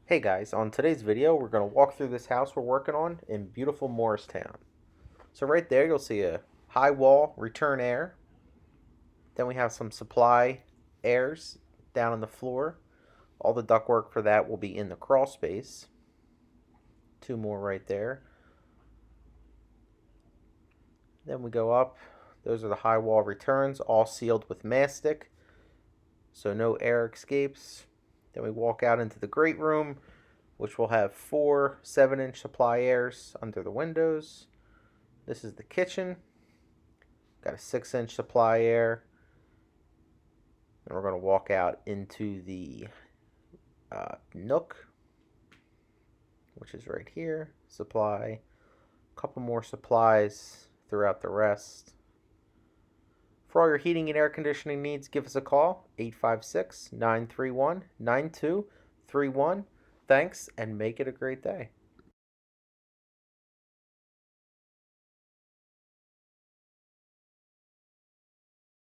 Hey guys, on today's video we're going to walk through this house we're working on in beautiful Moorestown. So right there you'll see a high wall return air. Then we have some supply airs down on the floor. All the ductwork for that will be in the crawl space. Two more right there. Then we go up. Those are the high wall returns, all sealed with mastic, so no air escapes. Then we walk out into the great room, which will have four 7-inch supply airs under the windows. This is the kitchen. Got a 6-inch supply air. And we're going to walk out into the nook, which is right here. Supply. A couple more supplies throughout the rest. For all your heating and air conditioning needs, give us a call, 856-931-9231. Thanks, and make it a great day.